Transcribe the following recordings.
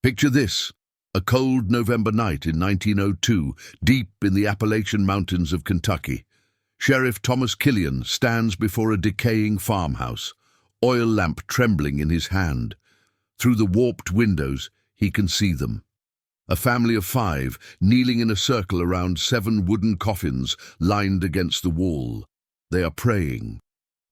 Picture this, a cold November night in 1902, deep in the Appalachian Mountains of Kentucky. Sheriff Thomas Killian stands before a decaying farmhouse, oil lamp trembling in his hand. Through the warped windows, he can see them. A family of 5, kneeling in a circle around 7 wooden coffins lined against the wall. They are praying.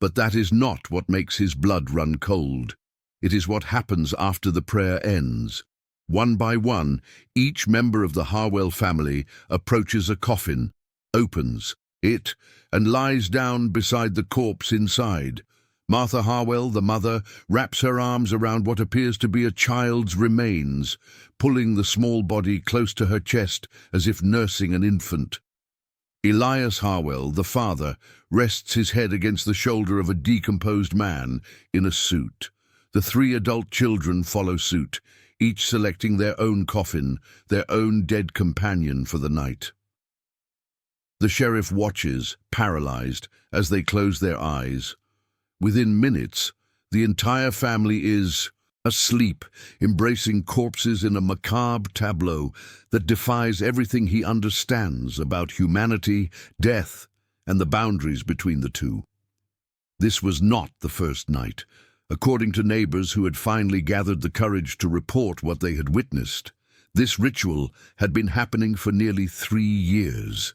But that is not what makes his blood run cold. It is what happens after the prayer ends. One by one, each member of the Harwell family approaches a coffin, opens it, and lies down beside the corpse inside. Martha Harwell, the mother, wraps her arms around what appears to be a child's remains, pulling the small body close to her chest as if nursing an infant. Elias Harwell, the father, rests his head against the shoulder of a decomposed man in a suit. The 3 adult children follow suit, each selecting their own coffin, their own dead companion for the night. The sheriff watches, paralyzed, as they close their eyes. Within minutes, the entire family is asleep, embracing corpses in a macabre tableau that defies everything he understands about humanity, death, and the boundaries between the two. This was not the first night. According to neighbors who had finally gathered the courage to report what they had witnessed, this ritual had been happening for nearly 3 years.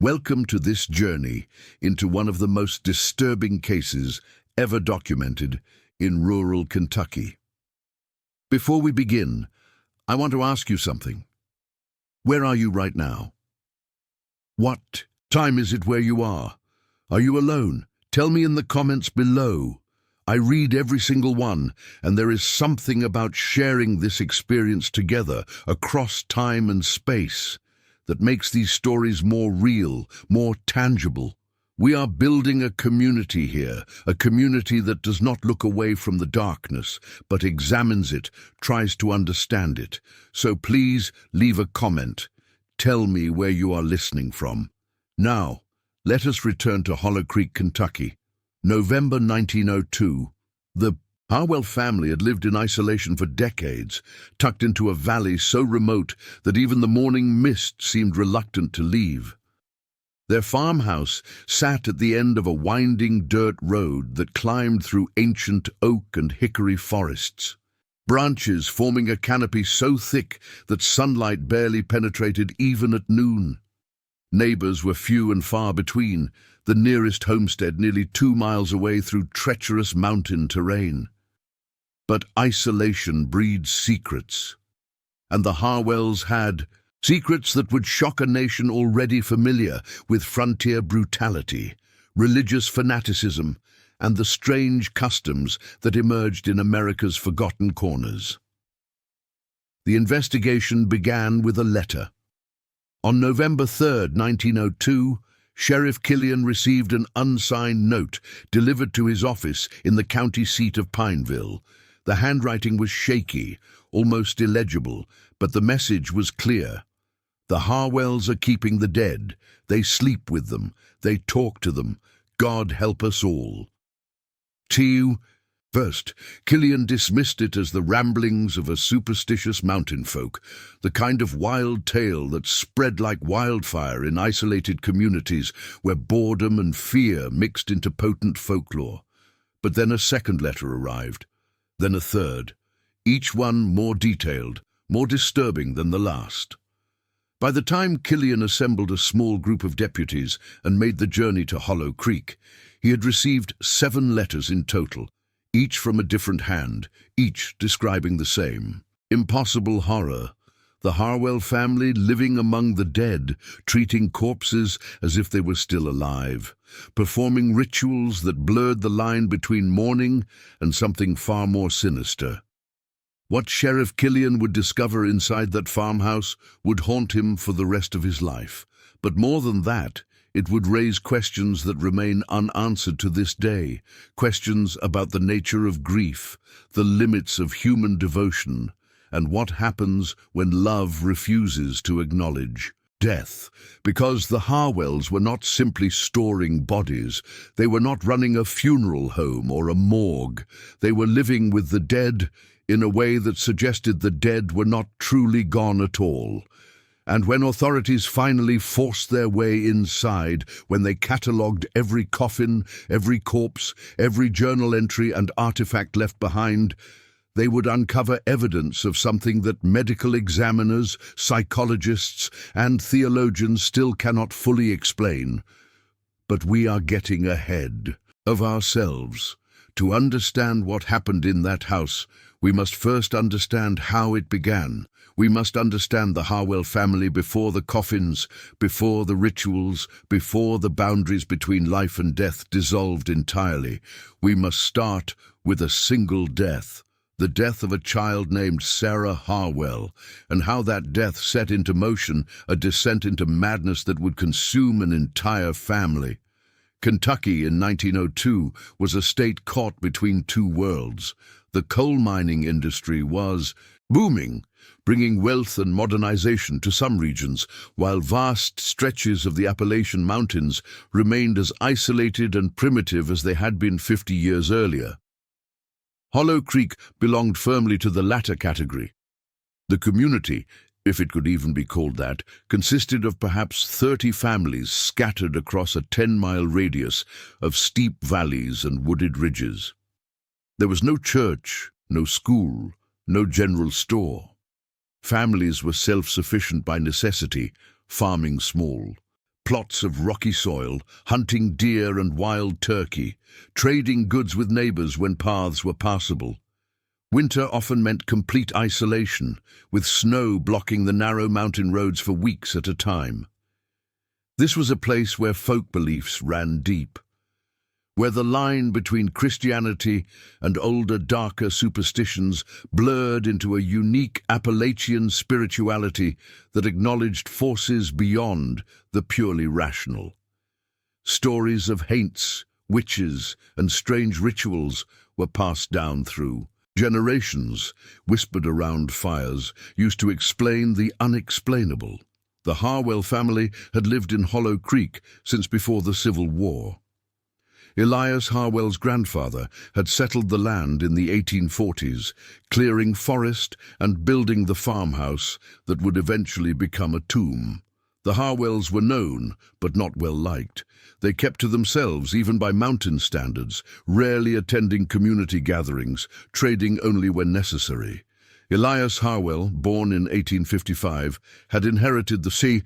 Welcome to this journey into one of the most disturbing cases ever documented in rural Kentucky. Before we begin, I want to ask you something. Where are you right now? What time is it where you are? Are you alone? Tell me in the comments below. I read every single one, and there is something about sharing this experience together across time and space that makes these stories more real, more tangible. We are building a community here, a community that does not look away from the darkness, but examines it, tries to understand it. So please leave a comment. Tell me where you are listening from. Now, let us return to Hollow Creek, Kentucky. November 1902. The Harwell family had lived in isolation for decades, tucked into a valley so remote that even the morning mist seemed reluctant to leave. Their farmhouse sat at the end of a winding dirt road that climbed through ancient oak and hickory forests, branches forming a canopy so thick that sunlight barely penetrated even at noon. Neighbors were few and far between, the nearest homestead nearly 2 miles away through treacherous mountain terrain. But isolation breeds secrets, and the Harwells had secrets that would shock a nation already familiar with frontier brutality, religious fanaticism, and the strange customs that emerged in America's forgotten corners. The investigation began with a letter. On November 3, 1902, Sheriff Killian received an unsigned note delivered to his office in the county seat of Pineville. The handwriting was shaky, almost illegible, but the message was clear. The Harwells are keeping the dead. They sleep with them. They talk to them. God help us all. First, Killian dismissed it as the ramblings of a superstitious mountain folk, the kind of wild tale that spread like wildfire in isolated communities where boredom and fear mixed into potent folklore. But then a second letter arrived, then a third, each one more detailed, more disturbing than the last. By the time Killian assembled a small group of deputies and made the journey to Hollow Creek, he had received 7 letters in total, each from a different hand, each describing the same impossible horror. The Harwell family living among the dead, treating corpses as if they were still alive, performing rituals that blurred the line between mourning and something far more sinister. What Sheriff Killian would discover inside that farmhouse would haunt him for the rest of his life. But more than that, it would raise questions that remain unanswered to this day, questions about the nature of grief, the limits of human devotion, and what happens when love refuses to acknowledge death. Because the Harwells were not simply storing bodies, they were not running a funeral home or a morgue, they were living with the dead in a way that suggested the dead were not truly gone at all. And when authorities finally forced their way inside, when they catalogued every coffin, every corpse, every journal entry and artifact left behind, they would uncover evidence of something that medical examiners, psychologists, and theologians still cannot fully explain. But we are getting ahead of ourselves. To understand what happened in that house, we must first understand how it began. We must understand the Harwell family before the coffins, before the rituals, before the boundaries between life and death dissolved entirely. We must start with a single death, the death of a child named Sarah Harwell, and how that death set into motion a descent into madness that would consume an entire family. Kentucky in 1902 was a state caught between two worlds. The coal mining industry was booming, bringing wealth and modernization to some regions, while vast stretches of the Appalachian Mountains remained as isolated and primitive as they had been 50 years earlier. Hollow Creek belonged firmly to the latter category. The community, if it could even be called that, consisted of perhaps 30 families scattered across a 10-mile radius of steep valleys and wooded ridges. There was no church, no school, no general store. Families were self-sufficient by necessity, farming small. Plots of rocky soil, hunting deer and wild turkey, trading goods with neighbors when paths were passable. Winter often meant complete isolation, with snow blocking the narrow mountain roads for weeks at a time. This was a place where folk beliefs ran deep, where the line between Christianity and older, darker superstitions blurred into a unique Appalachian spirituality that acknowledged forces beyond the purely rational. Stories of haints, witches, and strange rituals were passed down through generations, whispered around fires, used to explain the unexplainable. The Harwell family had lived in Hollow Creek since before the Civil War. Elias Harwell's grandfather had settled the land in the 1840s, clearing forest and building the farmhouse that would eventually become a tomb. The Harwells were known, but not well liked. They kept to themselves even by mountain standards, rarely attending community gatherings, trading only when necessary. Elias Harwell, born in 1855, had inherited the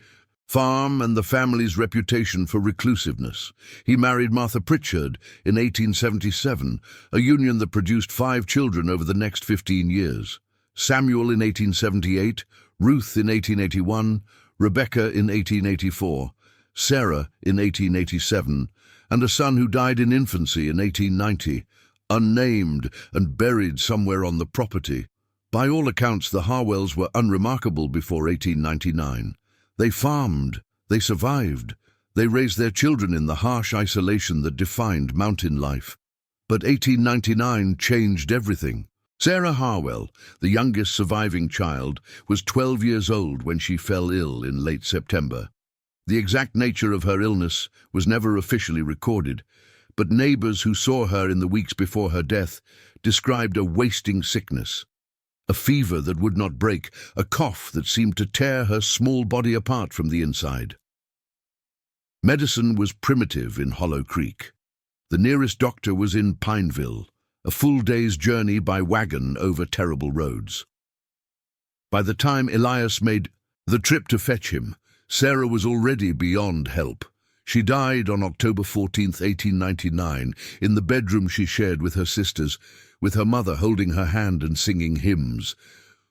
farm and the family's reputation for reclusiveness. He married Martha Pritchard in 1877, a union that produced 5 children over the next 15 years. Samuel in 1878, Ruth in 1881, Rebecca in 1884, Sarah in 1887, and a son who died in infancy in 1890, unnamed and buried somewhere on the property. By all accounts, the Harwells were unremarkable before 1899. They farmed, they survived, they raised their children in the harsh isolation that defined mountain life. But 1899 changed everything. Sarah Harwell, the youngest surviving child, was 12 years old when she fell ill in late September. The exact nature of her illness was never officially recorded, but neighbors who saw her in the weeks before her death described a wasting sickness. A fever that would not break, a cough that seemed to tear her small body apart from the inside. Medicine was primitive in Hollow Creek. The nearest doctor was in Pineville, a full day's journey by wagon over terrible roads. By the time Elias made the trip to fetch him, Sarah was already beyond help. She died on October 14, 1899, in the bedroom she shared with her sisters, with her mother holding her hand and singing hymns.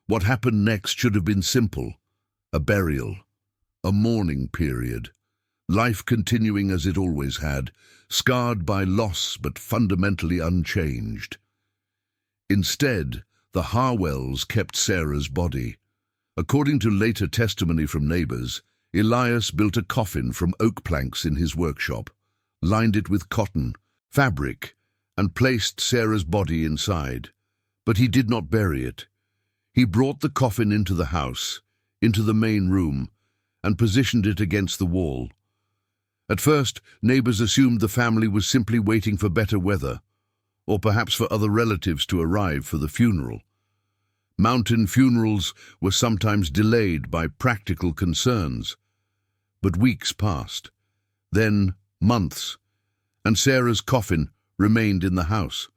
What happened next should have been simple: a burial, a mourning period, life continuing as it always had, scarred by loss but fundamentally unchanged. Instead, the Harwells kept Sarah's body. According to later testimony from neighbors, Elias built a coffin from oak planks in his workshop, lined it with cotton, fabric, and placed Sarah's body inside. But he did not bury it. He brought the coffin into the house, into the main room, and positioned it against the wall. At first, neighbors assumed the family was simply waiting for better weather, or perhaps for other relatives to arrive for the funeral. Mountain funerals were sometimes delayed by practical concerns. But weeks passed, then months, and Sarah's coffin remained in the house.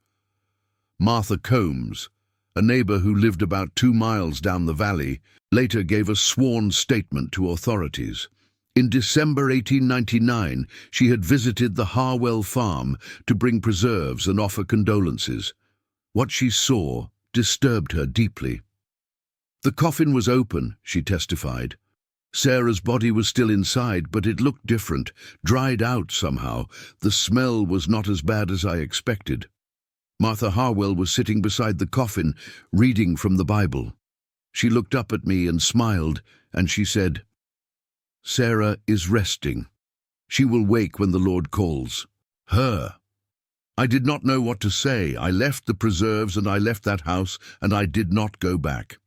Martha Combs, a neighbor who lived about 2 miles down the valley, later gave a sworn statement to authorities. In December 1899, she had visited the Harwell farm to bring preserves and offer condolences. What she saw disturbed her deeply. The coffin was open, she testified. Sarah's body was still inside, but it looked different, dried out somehow. The smell was not as bad as I expected. Martha Harwell was sitting beside the coffin, reading from the Bible. She looked up at me and smiled, and she said, "Sarah is resting. She will wake when the Lord calls her." I did not know what to say. I left the preserves and I left that house, and I did not go back.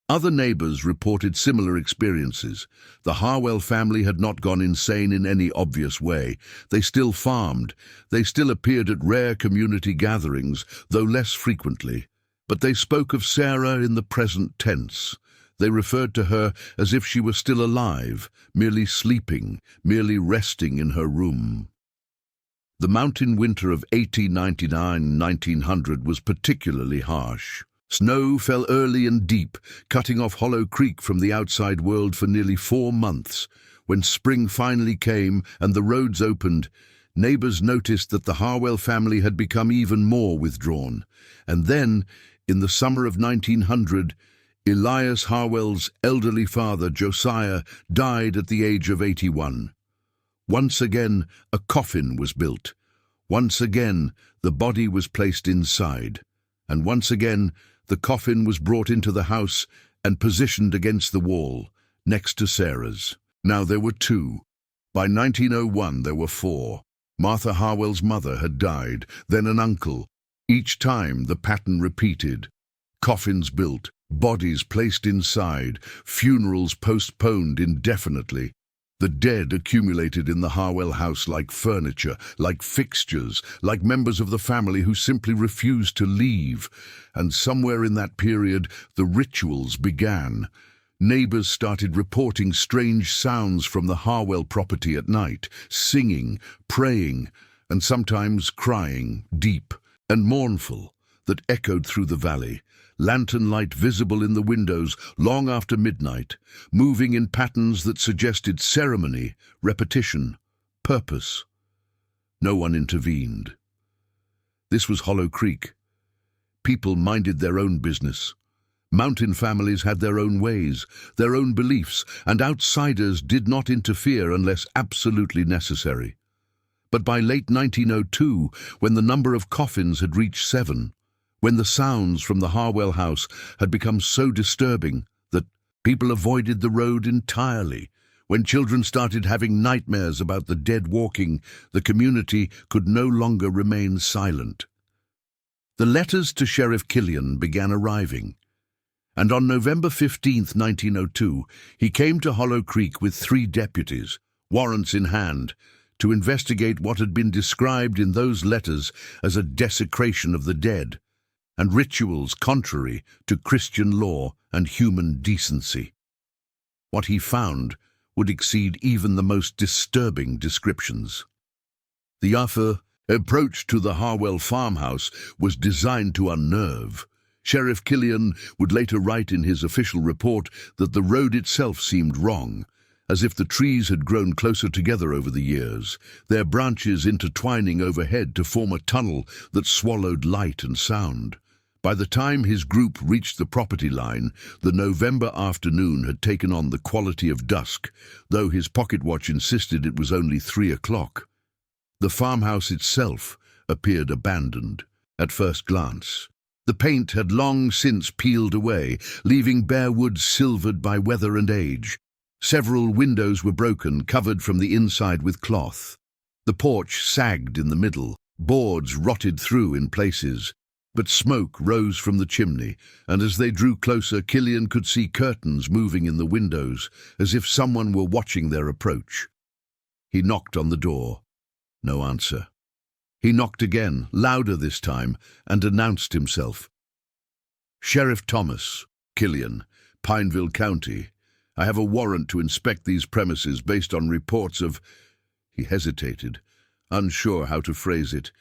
Other neighbors reported similar experiences. The Harwell family had not gone insane in any obvious way. They still farmed. They still appeared at rare community gatherings, though less frequently. But they spoke of Sarah in the present tense. They referred to her as if she were still alive, merely sleeping, merely resting in her room. The mountain winter of 1899-1900 was particularly harsh. Snow fell early and deep, cutting off Hollow Creek from the outside world for nearly 4 months. When spring finally came and the roads opened, neighbors noticed that the Harwell family had become even more withdrawn. And then, in the summer of 1900, Elias Harwell's elderly father, Josiah, died at the age of 81. Once again, a coffin was built. Once again, the body was placed inside. And once again, the coffin was brought into the house and positioned against the wall, next to Sarah's. Now there were 2. By 1901 there were 4. Martha Harwell's mother had died, then an uncle. Each time the pattern repeated. Coffins built, bodies placed inside, funerals postponed indefinitely. The dead accumulated in the Harwell house like furniture, like fixtures, like members of the family who simply refused to leave. And somewhere in that period, the rituals began. Neighbors started reporting strange sounds from the Harwell property at night, singing, praying, and sometimes crying, deep and mournful, that echoed through the valley. Lantern light visible in the windows long after midnight, moving in patterns that suggested ceremony, repetition, purpose. No one intervened. This was Hollow Creek. People minded their own business. Mountain families had their own ways, their own beliefs, and outsiders did not interfere unless absolutely necessary. But by late 1902, when the number of coffins had reached 7, when the sounds from the Harwell house had become so disturbing that people avoided the road entirely, when children started having nightmares about the dead walking, the community could no longer remain silent. The letters to Sheriff Killian began arriving, and on November 15, 1902, he came to Hollow Creek with 3 deputies, warrants in hand, to investigate what had been described in those letters as a desecration of the dead, and rituals contrary to Christian law and human decency. What he found would exceed even the most disturbing descriptions. The approach to the Harwell farmhouse was designed to unnerve. Sheriff Killian would later write in his official report that the road itself seemed wrong, as if the trees had grown closer together over the years, their branches intertwining overhead to form a tunnel that swallowed light and sound. By the time his group reached the property line, the November afternoon had taken on the quality of dusk, though his pocket watch insisted it was only 3 o'clock. The farmhouse itself appeared abandoned at first glance. The paint had long since peeled away, leaving bare wood silvered by weather and age. Several windows were broken, covered from the inside with cloth. The porch sagged in the middle, boards rotted through in places. But smoke rose from the chimney, and as they drew closer, Killian could see curtains moving in the windows, as if someone were watching their approach. He knocked on the door. No answer. He knocked again, louder this time, and announced himself. Sheriff Thomas, Killian, Pineville County. I have a warrant to inspect these premises based on reports of—" He hesitated, unsure how to phrase it.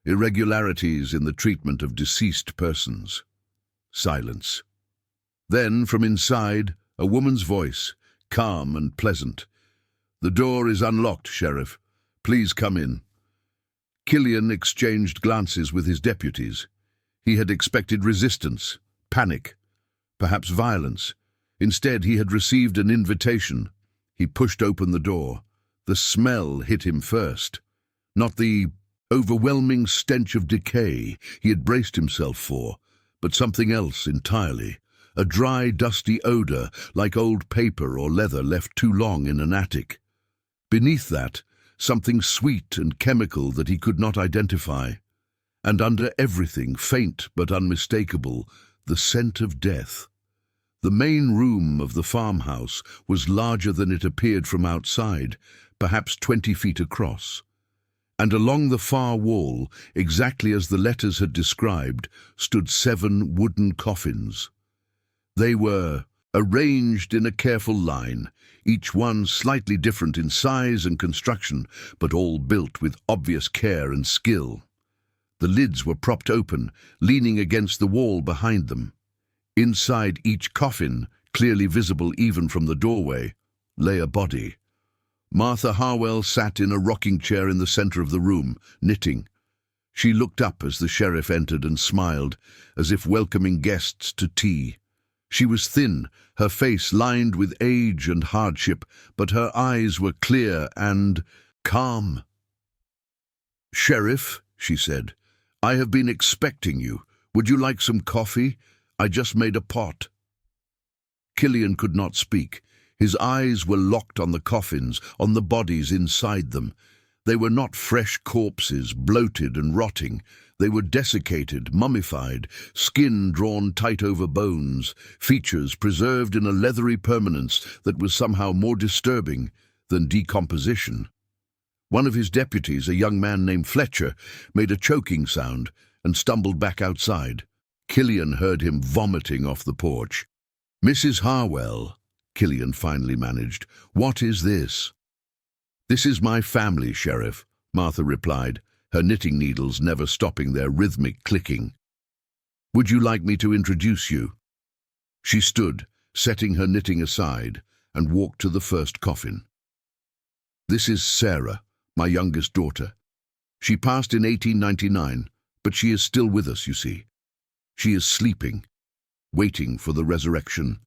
"Irregularities in the treatment of deceased persons." Silence. Then, from inside, a woman's voice, calm and pleasant. "The door is unlocked, Sheriff. Please come in." Killian exchanged glances with his deputies. He had expected resistance, panic, perhaps violence. Instead, he had received an invitation. He pushed open the door. The smell hit him first. Not the overwhelming stench of decay he had braced himself for, but something else entirely. A dry, dusty odor, like old paper or leather left too long in an attic. Beneath that, something sweet and chemical that he could not identify. And under everything, faint but unmistakable, the scent of death. The main room of the farmhouse was larger than it appeared from outside, perhaps 20 feet across. And along the far wall, exactly as the letters had described, stood 7 wooden coffins. They were arranged in a careful line, each one slightly different in size and construction, but all built with obvious care and skill. The lids were propped open, leaning against the wall behind them. Inside each coffin, clearly visible even from the doorway, lay a body. Martha Harwell sat in a rocking chair in the center of the room, knitting. She looked up as the sheriff entered and smiled, as if welcoming guests to tea. She was thin, her face lined with age and hardship, but her eyes were clear and calm. "Sheriff," she said, "I have been expecting you. Would you like some coffee? I just made a pot." Killian could not speak. His eyes were locked on the coffins, on the bodies inside them. They were not fresh corpses, bloated and rotting. They were desiccated, mummified, skin drawn tight over bones, features preserved in a leathery permanence that was somehow more disturbing than decomposition. One of his deputies, a young man named Fletcher, made a choking sound and stumbled back outside. Killian heard him vomiting off the porch. "Mrs. Harwell," Killian finally managed, "what is this?" "This is my family, Sheriff," Martha replied, her knitting needles never stopping their rhythmic clicking. "Would you like me to introduce you?" She stood, setting her knitting aside, and walked to the first coffin. "This is Sarah, my youngest daughter. She passed in 1899, but she is still with us, you see. She is sleeping, waiting for the resurrection."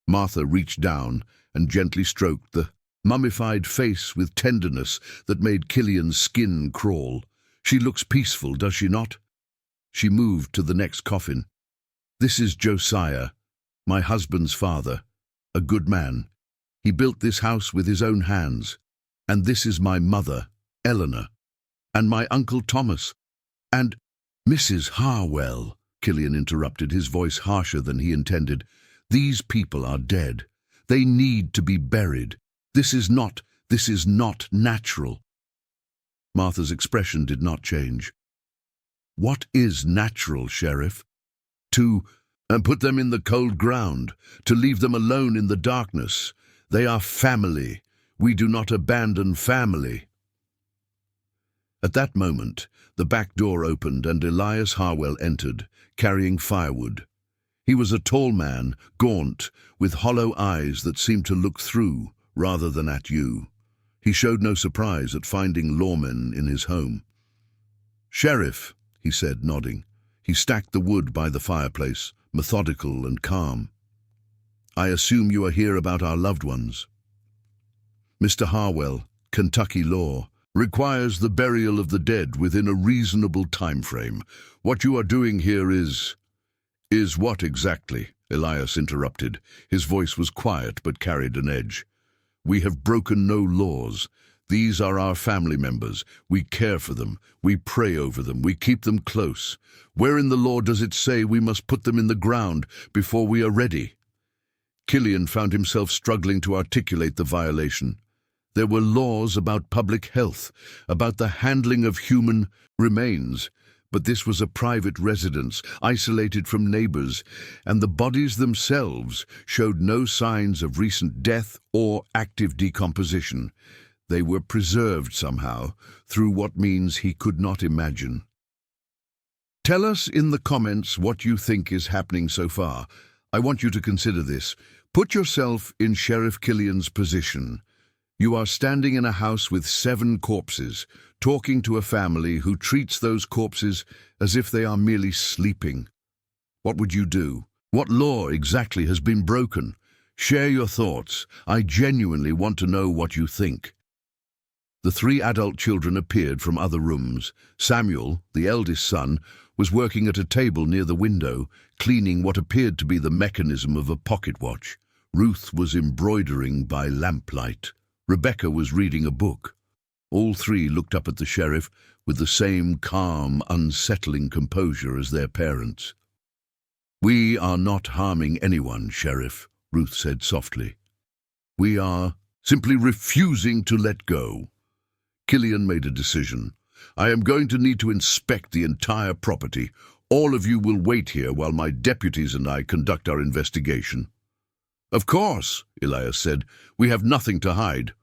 Martha reached down and gently stroked the mummified face with tenderness that made Killian's skin crawl. "She looks peaceful, does she not?" She moved to the next coffin. "This is Josiah, my husband's father, a good man. He built this house with his own hands. And this is my mother, Eleanor, and my uncle Thomas, and—" "Mrs. Harwell," Killian interrupted, his voice harsher than he intended. "These people are dead. They need to be buried. This is not natural." Martha's expression did not change. "What is natural, Sheriff? To put them in the cold ground, to leave them alone in the darkness. They are family. We do not abandon family." At that moment, the back door opened and Elias Harwell entered, carrying firewood. He was a tall man, gaunt, with hollow eyes that seemed to look through rather than at you. He showed no surprise at finding lawmen in his home. "Sheriff," he said, nodding. He stacked the wood by the fireplace, methodical and calm. "I assume you are here about our loved ones." "Mr. Harwell, Kentucky law requires the burial of the dead within a reasonable time frame. What you are doing here is what exactly?" Elias interrupted. His voice was quiet but carried an edge. "We have broken no laws. These are our family members. We care for them. We pray over them. We keep them close. Where in the law does it say we must put them in the ground before we are ready?" Killian found himself struggling to articulate the violation. There were laws about public health, about the handling of human remains, But this was a private residence, isolated from neighbors, and the bodies themselves showed no signs of recent death or active decomposition. They were preserved somehow, through what means he could not imagine. Tell us in the comments what you think is happening so far. I want you to consider this. Put yourself in Sheriff Killian's position. You are standing in a house with 7 corpses, talking to a family who treats those corpses as if they are merely sleeping. What would you do? What law exactly has been broken? Share your thoughts. I genuinely want to know what you think. The 3 adult children appeared from other rooms. Samuel, the eldest son, was working at a table near the window, cleaning what appeared to be the mechanism of a pocket watch. Ruth was embroidering by lamplight. Rebecca was reading a book. All 3 looked up at the sheriff with the same calm, unsettling composure as their parents. "We are not harming anyone, Sheriff," Ruth said softly. "We are simply refusing to let go." Killian made a decision. "I am going to need to inspect the entire property. All of you will wait here while my deputies and I conduct our investigation." "Of course," Elias said. "We have nothing to hide."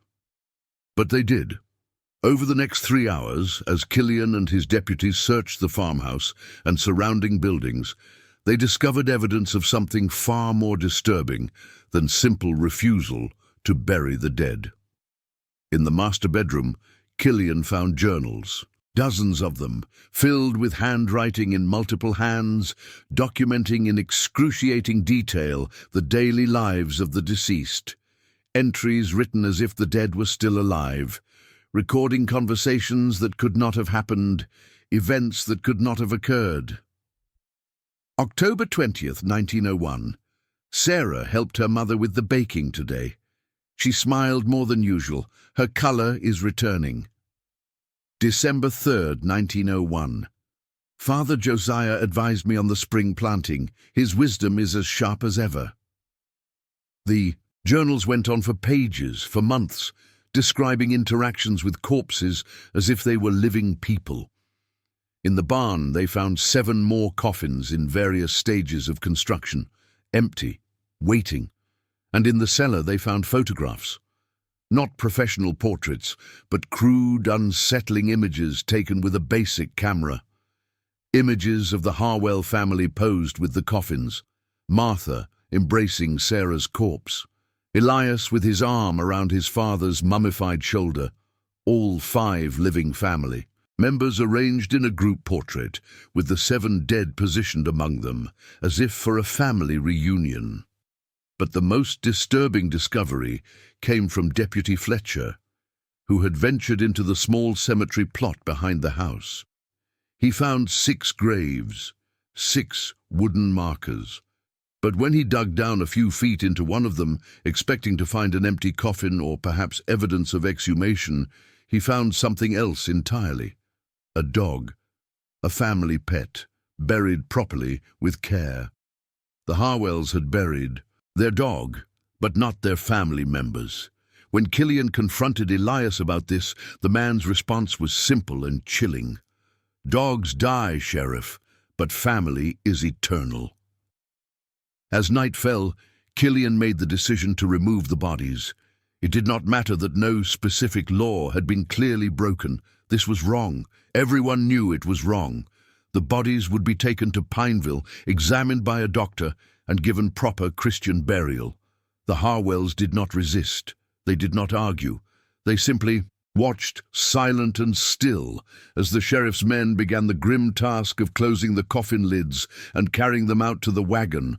But they did. Over the next 3 hours, as Killian and his deputies searched the farmhouse and surrounding buildings, they discovered evidence of something far more disturbing than simple refusal to bury the dead. In the master bedroom, Killian found journals, dozens of them, filled with handwriting in multiple hands, documenting in excruciating detail the daily lives of the deceased. Entries written as if the dead were still alive, recording conversations that could not have happened, events that could not have occurred. October 20th, 1901. Sarah helped her mother with the baking today. She smiled more than usual. Her color is returning. December 3rd, 1901. Father Josiah advised me on the spring planting. His wisdom is as sharp as ever. The journals went on for pages, for months, describing interactions with corpses as if they were living people. In the barn, they found 7 more coffins in various stages of construction, empty, waiting. And in the cellar, they found photographs. Not professional portraits, but crude, unsettling images taken with a basic camera. Images of the Harwell family posed with the coffins. Martha embracing Sarah's corpse. Elias with his arm around his father's mummified shoulder. All 5 living family members arranged in a group portrait, with the 7 dead positioned among them, as if for a family reunion. But the most disturbing discovery came from Deputy Fletcher, who had ventured into the small cemetery plot behind the house. He found 6 graves, 6 wooden markers. But when he dug down a few feet into one of them, expecting to find an empty coffin or perhaps evidence of exhumation, he found something else entirely. A dog, a family pet, buried properly with care. The Harwells had buried their dog, but not their family members. When Killian confronted Elias about this, the man's response was simple and chilling. "Dogs die, Sheriff, but family is eternal." As night fell, Killian made the decision to remove the bodies. It did not matter that no specific law had been clearly broken. This was wrong. Everyone knew it was wrong. The bodies would be taken to Pineville, examined by a doctor, and given proper Christian burial. The Harwells did not resist. They did not argue. They simply watched, silent and still, as the sheriff's men began the grim task of closing the coffin lids and carrying them out to the wagon.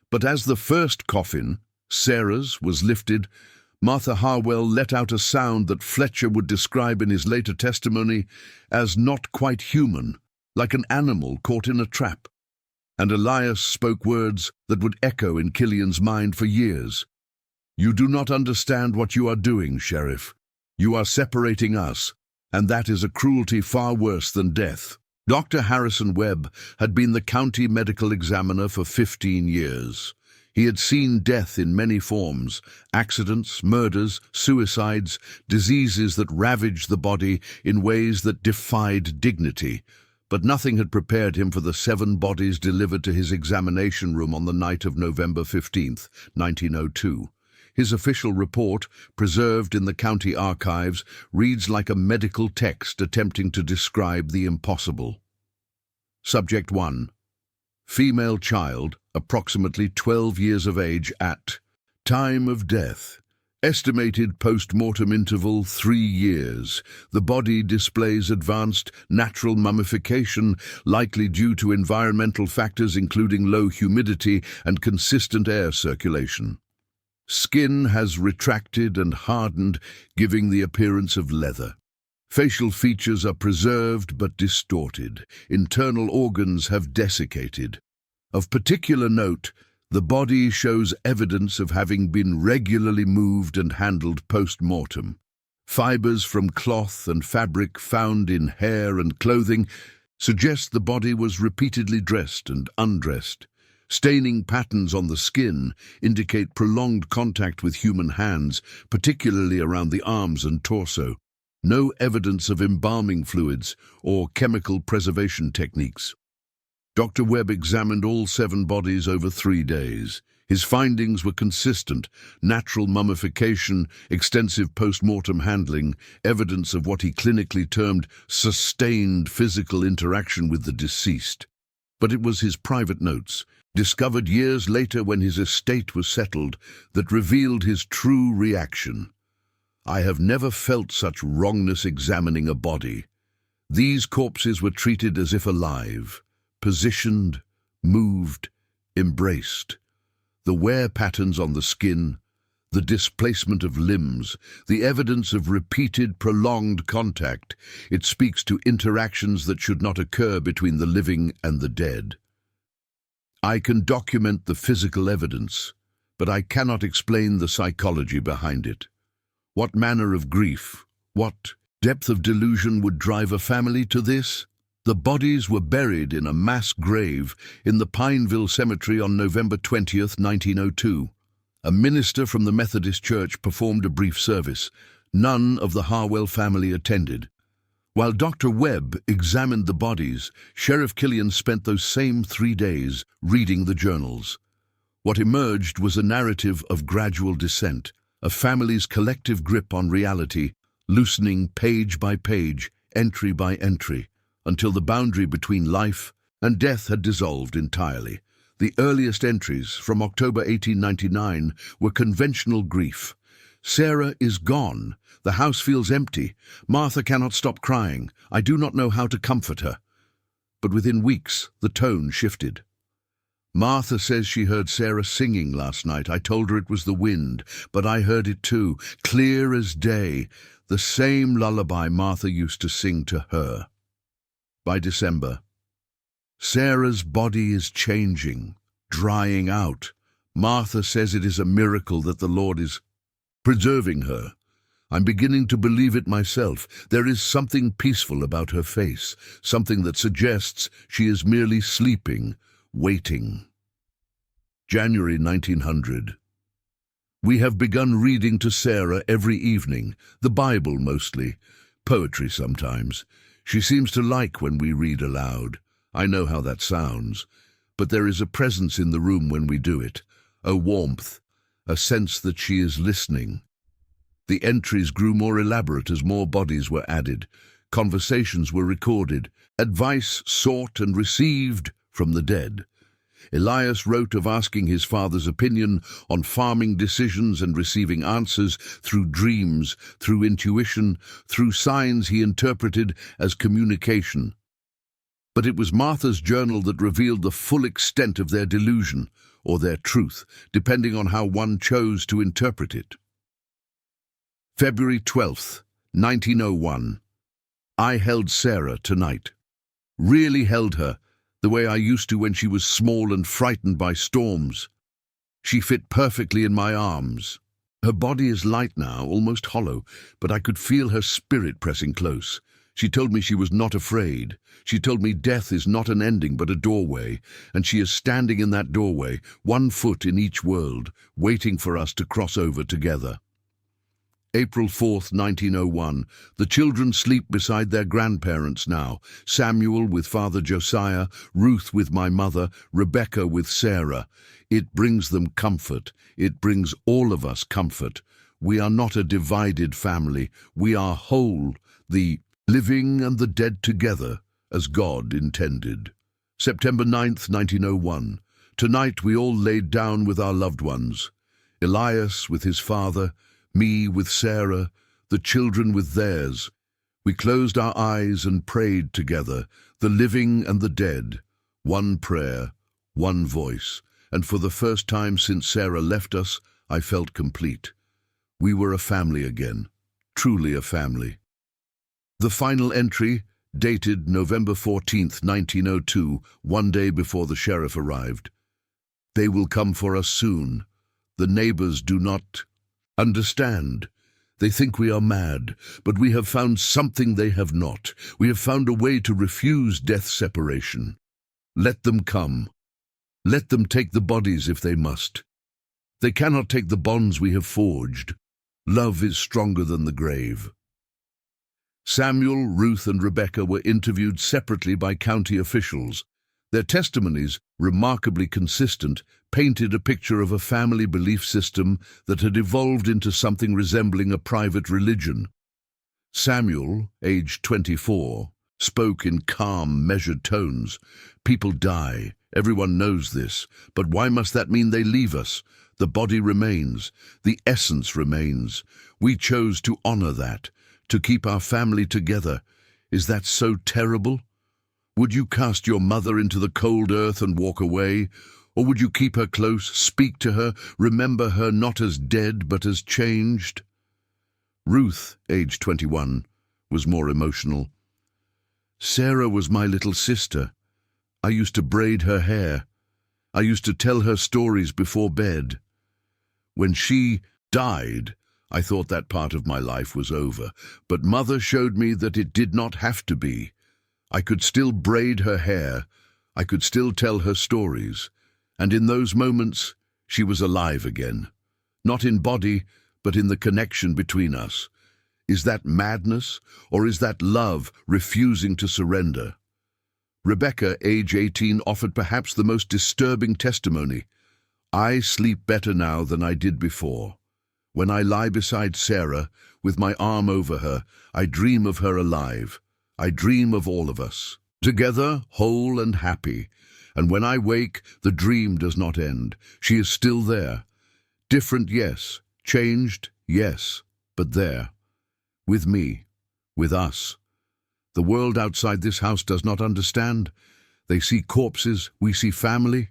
But as the first coffin, Sarah's, was lifted, Martha Harwell let out a sound that Fletcher would describe in his later testimony as not quite human, like an animal caught in a trap. And Elias spoke words that would echo in Killian's mind for years. "You do not understand what you are doing, Sheriff. You are separating us, and that is a cruelty far worse than death." Dr. Harrison Webb had been the county medical examiner for 15 years. He had seen death in many forms: accidents, murders, suicides, diseases that ravaged the body in ways that defied dignity. But nothing had prepared him for the 7 bodies delivered to his examination room on the night of November 15th, 1902. His official report, preserved in the county archives, reads like a medical text attempting to describe the impossible. Subject 1. Female child, approximately 12 years of age at time of death. Estimated post-mortem interval 3 years. The body displays advanced natural mummification, likely due to environmental factors including low humidity and consistent air circulation. Skin has retracted and hardened, giving the appearance of leather. Facial features are preserved but distorted. Internal organs have desiccated. Of particular note, the body shows evidence of having been regularly moved and handled post-mortem. Fibers from cloth and fabric found in hair and clothing suggest the body was repeatedly dressed and undressed. Staining patterns on the skin indicate prolonged contact with human hands, particularly around the arms and torso. No evidence of embalming fluids or chemical preservation techniques. Dr. Webb examined all 7 bodies over 3 days. His findings were consistent: natural mummification, extensive post-mortem handling, evidence of what he clinically termed sustained physical interaction with the deceased. But it was his private notes, discovered years later when his estate was settled, that revealed his true reaction. I have never felt such wrongness examining a body. These corpses were treated as if alive. Positioned, moved, embraced. The wear patterns on the skin, the displacement of limbs, the evidence of repeated, prolonged contact. It speaks to interactions that should not occur between the living and the dead. I can document the physical evidence, but I cannot explain the psychology behind it. What manner of grief, what depth of delusion would drive a family to this? The bodies were buried in a mass grave in the Pineville Cemetery on November 20th, 1902. A minister from the Methodist Church performed a brief service. None of the Harwell family attended. While Dr. Webb examined the bodies, Sheriff Killian spent those same 3 days reading the journals. What emerged was a narrative of gradual descent, a family's collective grip on reality, loosening page by page, entry by entry, until the boundary between life and death had dissolved entirely. The earliest entries, from October 1899, were conventional grief. Sarah is gone. The house feels empty. Martha cannot stop crying. I do not know how to comfort her. But within weeks, the tone shifted. Martha says she heard Sarah singing last night. I told her it was the wind, but I heard it too, clear as day, the same lullaby Martha used to sing to her. By December, Sarah's body is changing, drying out. Martha says it is a miracle that the Lord is preserving her. I'm beginning to believe it myself. There is something peaceful about her face, something that suggests she is merely sleeping, waiting. January 1900. We have begun reading to Sarah every evening, the Bible mostly, poetry sometimes. She seems to like when we read aloud. I know how that sounds, but there is a presence in the room when we do it, a warmth, a sense that she is listening. The entries grew more elaborate as more bodies were added. Conversations were recorded, advice sought and received from the dead. Elias wrote of asking his father's opinion on farming decisions and receiving answers through dreams, through intuition, through signs he interpreted as communication. But it was Martha's journal that revealed the full extent of their delusion, or their truth, depending on how one chose to interpret it. February 12th, 1901. I held Sarah tonight. Really held her, the way I used to when she was small and frightened by storms. She fit perfectly in my arms. Her body is light now, almost hollow, but I could feel her spirit pressing close. She told me she was not afraid. She told me death is not an ending but a doorway, and she is standing in that doorway, 1 foot in each world, waiting for us to cross over together. April 4th, 1901. The children sleep beside their grandparents now. Samuel with Father Josiah, Ruth with my mother, Rebecca with Sarah. It brings them comfort. It brings all of us comfort. We are not a divided family. We are whole, the living and the dead together, as God intended. September 9th, 1901. Tonight we all laid down with our loved ones. Elias with his father, me with Sarah, the children with theirs. We closed our eyes and prayed together, the living and the dead. One prayer, one voice, and for the first time since Sarah left us, I felt complete. We were a family again, truly a family. The final entry, dated November 14th, 1902, one day before the sheriff arrived. They will come for us soon. The neighbors do not understand. They think we are mad, but we have found something they have not. We have found a way to refuse death separation. Let them come. Let them take the bodies if they must. They cannot take the bonds we have forged. Love is stronger than the grave. Samuel, Ruth, and Rebecca were interviewed separately by county officials. Their testimonies, remarkably consistent, painted a picture of a family belief system that had evolved into something resembling a private religion. Samuel, aged 24, spoke in calm, measured tones. People die. Everyone knows this. But why must that mean they leave us? The body remains. The essence remains. We chose to honor that, to keep our family together. Is that so terrible? Would you cast your mother into the cold earth and walk away? Or would you keep her close, speak to her, remember her not as dead but as changed? Ruth, aged 21, was more emotional. Sarah was my little sister. I used to braid her hair. I used to tell her stories before bed. When she died, I thought that part of my life was over, but Mother showed me that it did not have to be. I could still braid her hair, I could still tell her stories, and in those moments she was alive again. Not in body, but in the connection between us. Is that madness, or is that love refusing to surrender? Rebecca, age 18, offered perhaps the most disturbing testimony. I sleep better now than I did before. When I lie beside Sarah, with my arm over her, I dream of her alive. I dream of all of us, together, whole and happy. And when I wake, the dream does not end. She is still there. Different, yes. Changed, yes. But there. With me. With us. The world outside this house does not understand. They see corpses, we see family.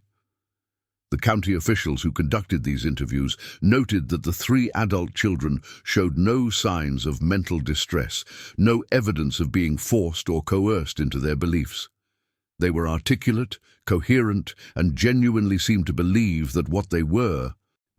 The county officials who conducted these interviews noted that the 3 adult children showed no signs of mental distress, no evidence of being forced or coerced into their beliefs. They were articulate, coherent, and genuinely seemed to believe that what they were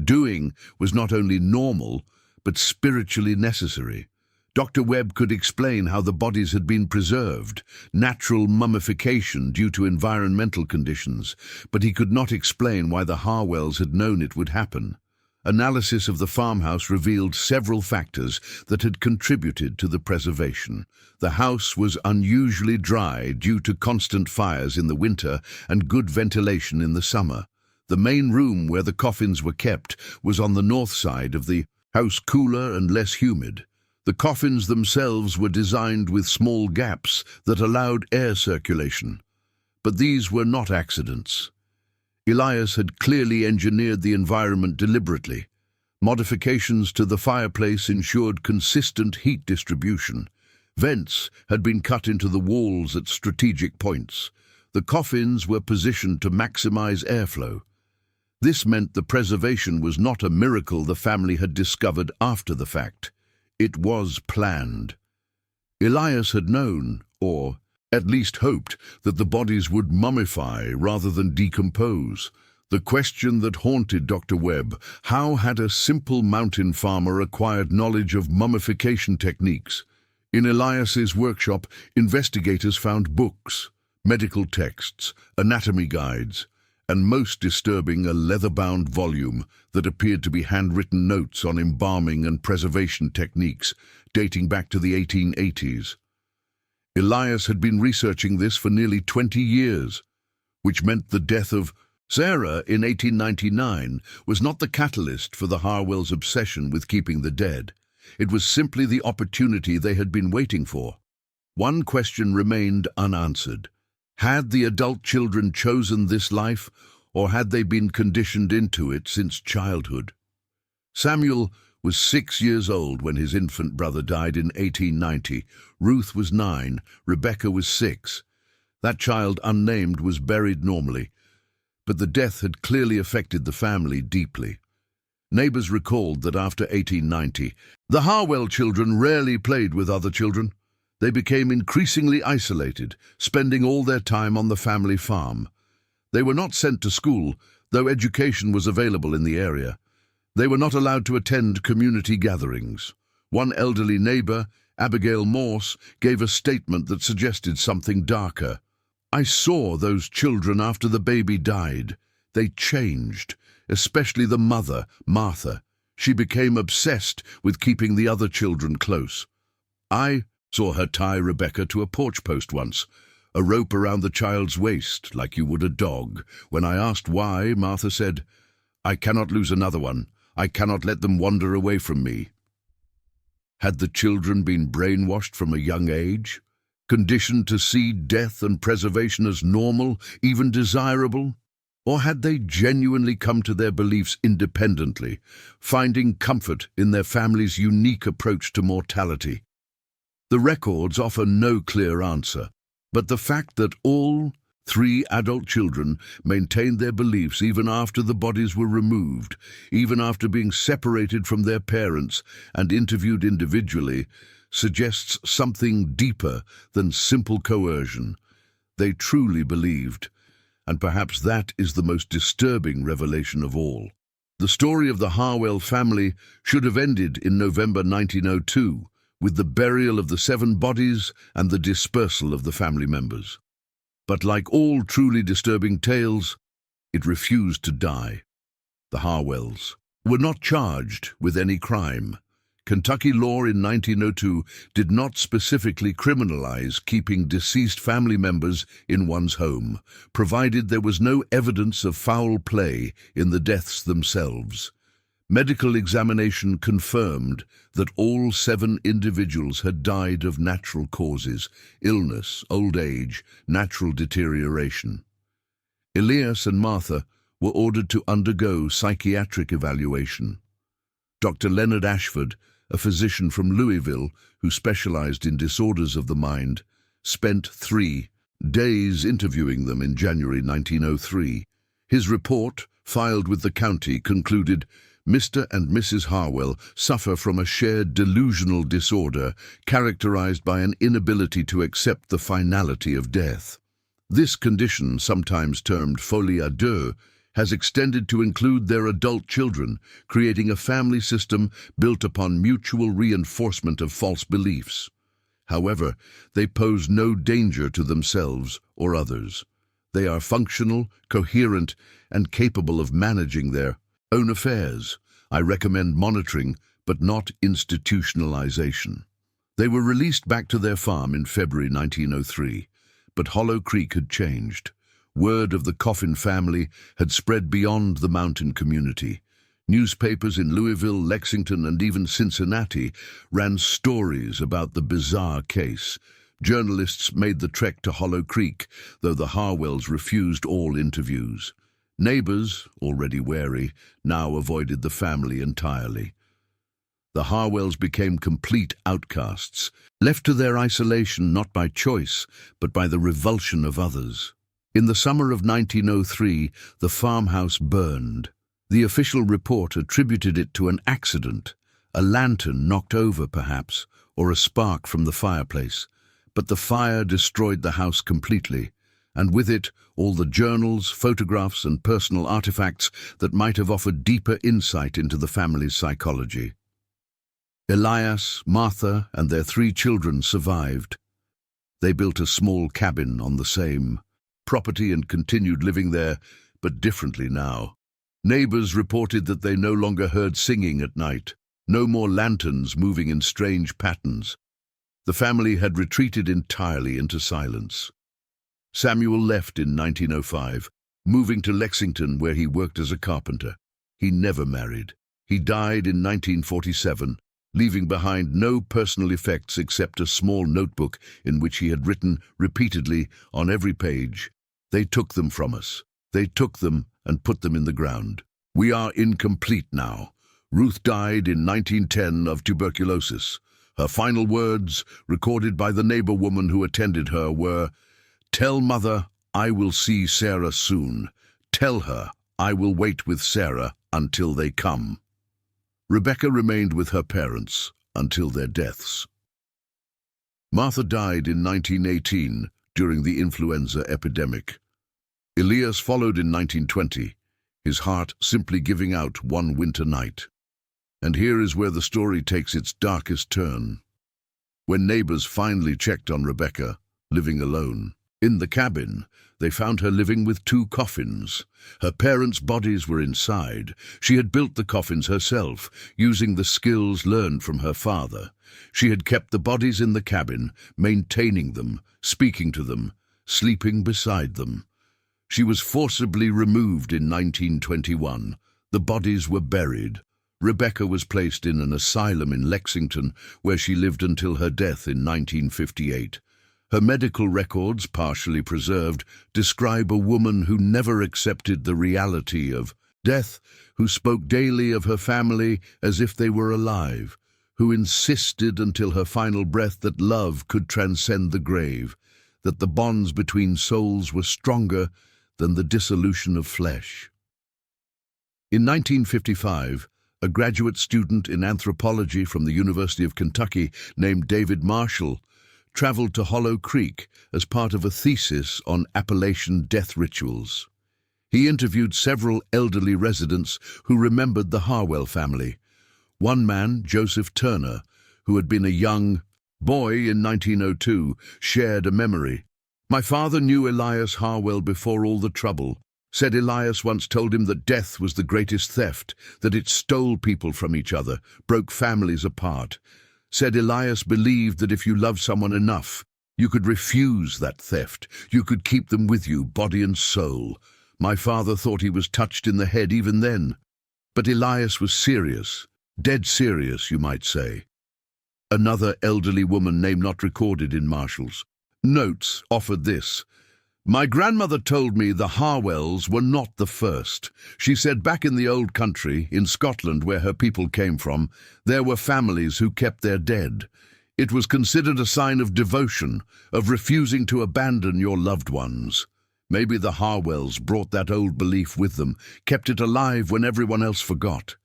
doing was not only normal, but spiritually necessary. Dr. Webb could explain how the bodies had been preserved, natural mummification due to environmental conditions, but he could not explain why the Harwells had known it would happen. Analysis of the farmhouse revealed several factors that had contributed to the preservation. The house was unusually dry due to constant fires in the winter and good ventilation in the summer. The main room where the coffins were kept was on the north side of the house, cooler and less humid. The coffins themselves were designed with small gaps that allowed air circulation. But these were not accidents. Elias had clearly engineered the environment deliberately. Modifications to the fireplace ensured consistent heat distribution. Vents had been cut into the walls at strategic points. The coffins were positioned to maximize airflow. This meant the preservation was not a miracle the family had discovered after the fact. It was planned. Elias had known, or at least hoped, that the bodies would mummify rather than decompose. The question that haunted Dr. Webb: how had a simple mountain farmer acquired knowledge of mummification techniques? In Elias's workshop, investigators found books, medical texts, anatomy guides, and most disturbing, a leather-bound volume that appeared to be handwritten notes on embalming and preservation techniques dating back to the 1880s. Elias had been researching this for nearly 20 years, which meant the death of Sarah in 1899 was not the catalyst for the Harwells' obsession with keeping the dead. It was simply the opportunity they had been waiting for. One question remained unanswered. Had the adult children chosen this life, or had they been conditioned into it since childhood? Samuel was 6 years old when his infant brother died in 1890. Ruth was 9, Rebecca was 6. That child, unnamed, was buried normally, but the death had clearly affected the family deeply. Neighbors recalled that after 1890, the Harwell children rarely played with other children. They became increasingly isolated, spending all their time on the family farm. They were not sent to school, though education was available in the area. They were not allowed to attend community gatherings. One elderly neighbor, Abigail Morse, gave a statement that suggested something darker. "I saw those children after the baby died. They changed, especially the mother, Martha. She became obsessed with keeping the other children close. I saw her tie Rebecca to a porch post once, a rope around the child's waist, like you would a dog. When I asked why, Martha said, 'I cannot lose another one. I cannot let them wander away from me.'" Had the children been brainwashed from a young age, conditioned to see death and preservation as normal, even desirable? Or had they genuinely come to their beliefs independently, finding comfort in their family's unique approach to mortality? The records offer no clear answer, but the fact that all 3 adult children maintained their beliefs even after the bodies were removed, even after being separated from their parents and interviewed individually, suggests something deeper than simple coercion. They truly believed, and perhaps that is the most disturbing revelation of all. The story of the Harwell family should have ended in November 1902, with the burial of the 7 bodies and the dispersal of the family members. But like all truly disturbing tales, it refused to die. The Harwells were not charged with any crime. Kentucky law in 1902 did not specifically criminalize keeping deceased family members in one's home, provided there was no evidence of foul play in the deaths themselves. Medical examination confirmed that all 7 individuals had died of natural causes: illness, old age, natural deterioration. Elias and Martha were ordered to undergo psychiatric evaluation. Dr. Leonard Ashford, a physician from Louisville who specialized in disorders of the mind, spent 3 days interviewing them in January 1903. His report, filed with the county, concluded, "Mr. and Mrs. Harwell suffer from a shared delusional disorder characterized by an inability to accept the finality of death. This condition, sometimes termed folie à deux, has extended to include their adult children, creating a family system built upon mutual reinforcement of false beliefs. However, they pose no danger to themselves or others. They are functional, coherent, and capable of managing their own affairs. I recommend monitoring, but not institutionalization." They were released back to their farm in February 1903, but Hollow Creek had changed. Word of the Coffin family had spread beyond the mountain community. Newspapers in Louisville, Lexington, and even Cincinnati ran stories about the bizarre case. Journalists made the trek to Hollow Creek, though the Harwells refused all interviews. Neighbors, already wary, now avoided the family entirely. The Harwells became complete outcasts, left to their isolation not by choice, but by the revulsion of others. In the summer of 1903, the farmhouse burned. The official report attributed it to an accident, a lantern knocked over perhaps, or a spark from the fireplace. But the fire destroyed the house completely, and with it all the journals, photographs, and personal artifacts that might have offered deeper insight into the family's psychology. Elias, Martha, and their 3 children survived. They built a small cabin on the same property and continued living there, but differently now. Neighbors reported that they no longer heard singing at night, no more lanterns moving in strange patterns. The family had retreated entirely into silence. Samuel left in 1905, moving to Lexington where he worked as a carpenter. He never married. He died in 1947, leaving behind no personal effects except a small notebook in which he had written repeatedly on every page, "They took them from us. They took them and put them in the ground. We are incomplete now." Ruth died in 1910 of tuberculosis. Her final words, recorded by the neighbor woman who attended her, were, "Tell Mother I will see Sarah soon. Tell her I will wait with Sarah until they come." Rebecca remained with her parents until their deaths. Martha died in 1918 during the influenza epidemic. Elias followed in 1920, his heart simply giving out one winter night. And here is where the story takes its darkest turn. When neighbors finally checked on Rebecca, living alone, in the cabin, they found her living with 2 coffins. Her parents' bodies were inside. She had built the coffins herself, using the skills learned from her father. She had kept the bodies in the cabin, maintaining them, speaking to them, sleeping beside them. She was forcibly removed in 1921. The bodies were buried. Rebecca was placed in an asylum in Lexington, where she lived until her death in 1958. Her medical records, partially preserved, describe a woman who never accepted the reality of death, who spoke daily of her family as if they were alive, who insisted until her final breath that love could transcend the grave, that the bonds between souls were stronger than the dissolution of flesh. In 1955, a graduate student in anthropology from the University of Kentucky named David Marshall traveled to Hollow Creek as part of a thesis on Appalachian death rituals. He interviewed several elderly residents who remembered the Harwell family. One man, Joseph Turner, who had been a young boy in 1902, shared a memory. "My father knew Elias Harwell before all the trouble. Said Elias once told him that death was the greatest theft, that it stole people from each other, broke families apart. Said Elias believed that if you loved someone enough, you could refuse that theft. You could keep them with you, body and soul. My father thought he was touched in the head even then. But Elias was serious, dead serious, you might say." Another elderly woman, name not recorded in Marshall's notes, offered this. "My grandmother told me the Harwells were not the first. She said back in the old country, in Scotland where her people came from, there were families who kept their dead. It was considered a sign of devotion, of refusing to abandon your loved ones. Maybe the Harwells brought that old belief with them, kept it alive when everyone else forgot.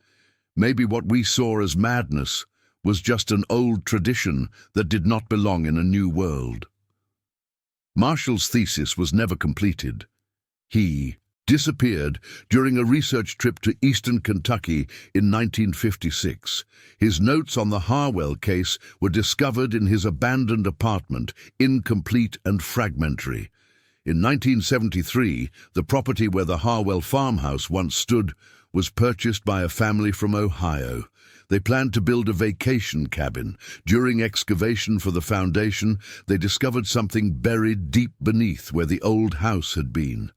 Maybe what we saw as madness was just an old tradition that did not belong in a new world." Marshall's thesis was never completed. He disappeared during a research trip to eastern Kentucky in 1956. His notes on the Harwell case were discovered in his abandoned apartment, incomplete and fragmentary. In 1973, the property where the Harwell farmhouse once stood was purchased by a family from Ohio. They planned to build a vacation cabin. During excavation for the foundation, they discovered something buried deep beneath where the old house had been.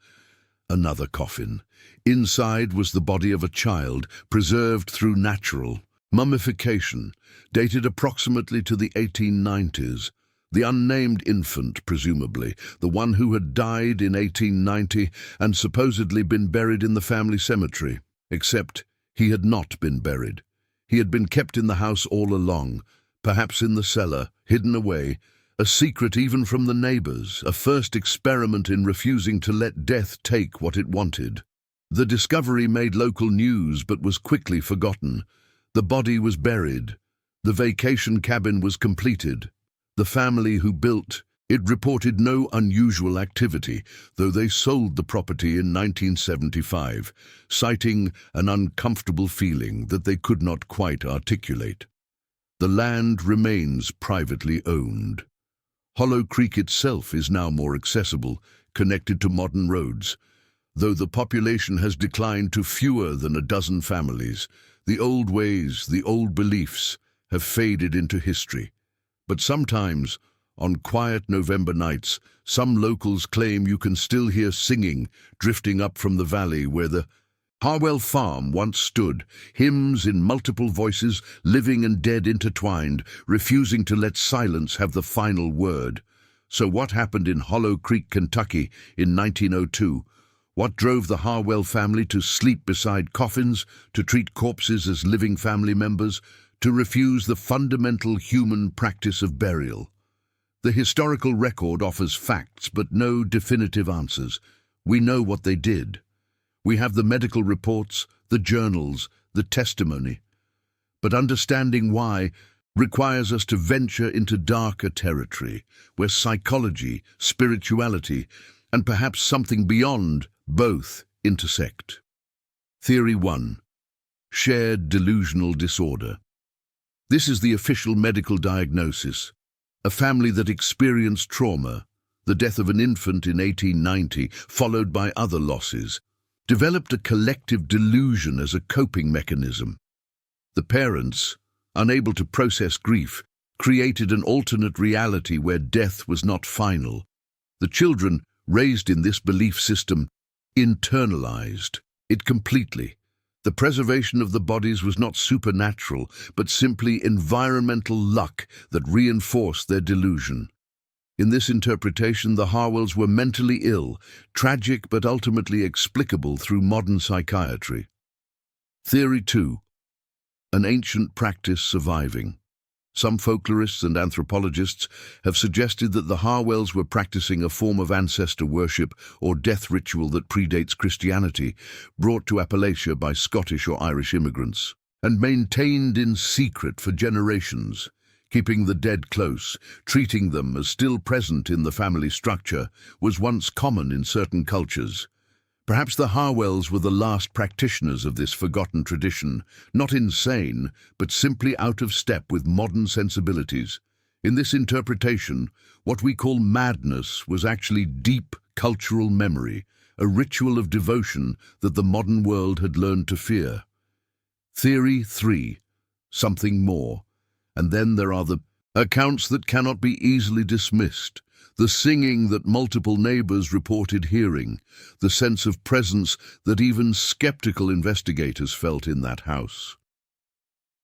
Another coffin. Inside was the body of a child, preserved through natural mummification, dated approximately to the 1890s. The unnamed infant, presumably, the one who had died in 1890 and supposedly been buried in the family cemetery. Except he had not been buried. He had been kept in the house all along, perhaps in the cellar, hidden away, a secret even from the neighbors, a first experiment in refusing to let death take what it wanted. The discovery made local news but was quickly forgotten. The body was buried. The vacation cabin was completed. The family who built it reported no unusual activity, though they sold the property in 1975, citing an uncomfortable feeling that they could not quite articulate. The land remains privately owned. Hollow Creek itself is now more accessible, connected to modern roads. Though the population has declined to fewer than a dozen families, the old ways, the old beliefs, have faded into history. But sometimes, on quiet November nights, some locals claim you can still hear singing drifting up from the valley where the Harwell farm once stood, hymns in multiple voices, living and dead intertwined, refusing to let silence have the final word. So what happened in Hollow Creek, Kentucky in 1902? What drove the Harwell family to sleep beside coffins, to treat corpses as living family members, to refuse the fundamental human practice of burial? The historical record offers facts but no definitive answers. We know what they did. We have the medical reports, the journals, the testimony. But understanding why requires us to venture into darker territory, where psychology, spirituality, and perhaps something beyond both intersect. Theory 1. Shared delusional disorder. This is the official medical diagnosis. A family that experienced trauma, the death of an infant in 1890, followed by other losses, developed a collective delusion as a coping mechanism. The parents, unable to process grief, created an alternate reality where death was not final. The children, raised in this belief system, internalized it completely. The preservation of the bodies was not supernatural, but simply environmental luck that reinforced their delusion. In this interpretation, the Harwells were mentally ill, tragic but ultimately explicable through modern psychiatry. Theory 2. An ancient practice surviving. Some folklorists and anthropologists have suggested that the Harwells were practicing a form of ancestor worship or death ritual that predates Christianity, brought to Appalachia by Scottish or Irish immigrants, and maintained in secret for generations. Keeping the dead close, treating them as still present in the family structure, was once common in certain cultures. Perhaps the Harwells were the last practitioners of this forgotten tradition, not insane, but simply out of step with modern sensibilities. In this interpretation, what we call madness was actually deep cultural memory, a ritual of devotion that the modern world had learned to fear. Theory 3. Something more. And then there are the accounts that cannot be easily dismissed. The singing that multiple neighbors reported hearing, the sense of presence that even skeptical investigators felt in that house.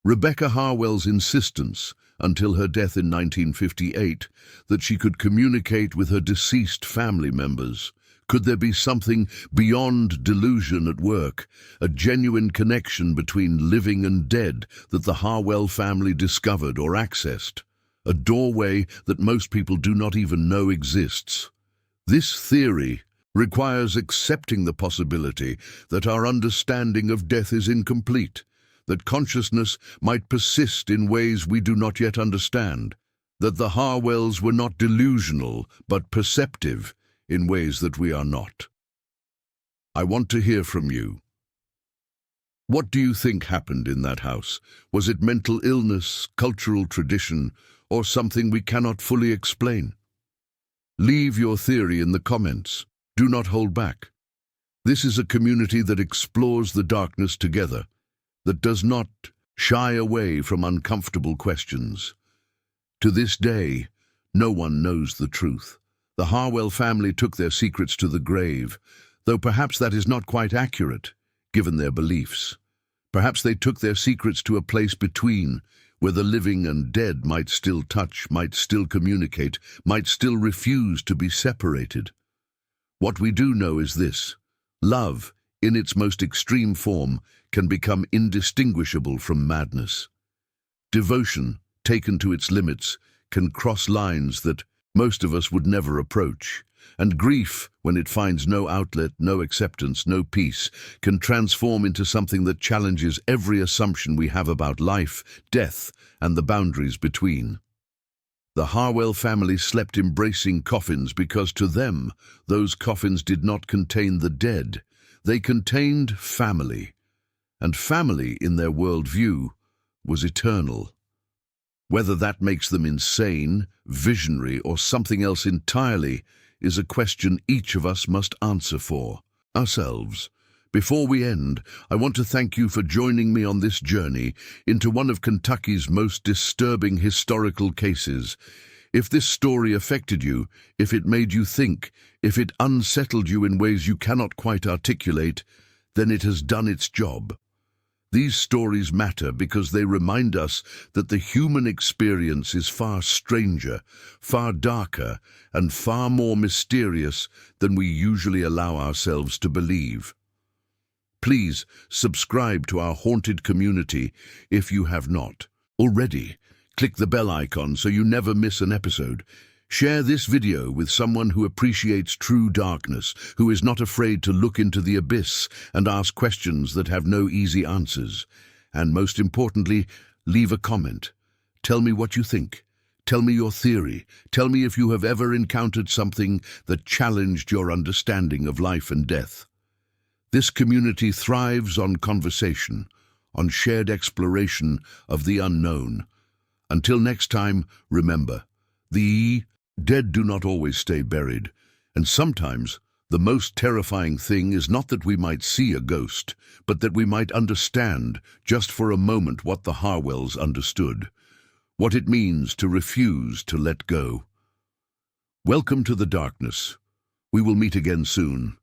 Rebecca Harwell's insistence, until her death in 1958, that she could communicate with her deceased family members. Could there be something beyond delusion at work, a genuine connection between living and dead that the Harwell family discovered or accessed? A doorway that most people do not even know exists. This theory requires accepting the possibility that our understanding of death is incomplete, that consciousness might persist in ways we do not yet understand, that the Harwells were not delusional but perceptive in ways that we are not. I want to hear from you. What do you think happened in that house? Was it mental illness, cultural tradition, or something we cannot fully explain? Leave your theory in the comments. Do not hold back. This is a community that explores the darkness together, that does not shy away from uncomfortable questions. To this day, no one knows the truth. The Harwell family took their secrets to the grave, though perhaps that is not quite accurate, given their beliefs. Perhaps they took their secrets to a place between, where the living and dead might still touch, might still communicate, might still refuse to be separated. What we do know is this: love, in its most extreme form, can become indistinguishable from madness. Devotion, taken to its limits, can cross lines that most of us would never approach. And grief, when it finds no outlet, no acceptance, no peace, can transform into something that challenges every assumption we have about life, death, and the boundaries between. The Harwell family slept embracing coffins because to them, those coffins did not contain the dead. They contained family. And family, in their worldview, was eternal. Whether that makes them insane, visionary, or something else entirely is a question each of us must answer for. ourselves. Before we end, I want to thank you for joining me on this journey into one of Kentucky's most disturbing historical cases. If this story affected you, if it made you think, if it unsettled you in ways you cannot quite articulate, then it has done its job. These stories matter because they remind us that the human experience is far stranger, far darker, and far more mysterious than we usually allow ourselves to believe. Please subscribe to our haunted community if you have not already. Click the bell icon so you never miss an episode. Share this video with someone who appreciates true darkness, who is not afraid to look into the abyss and ask questions that have no easy answers. And most importantly, leave a comment. Tell me what you think. Tell me your theory. Tell me if you have ever encountered something that challenged your understanding of life and death. This community thrives on conversation, on shared exploration of the unknown. Until next time, remember, the dead do not always stay buried, and sometimes the most terrifying thing is not that we might see a ghost, but that we might understand, just for a moment, what the Harwells understood, what it means to refuse to let go. Welcome to the darkness. We will meet again soon.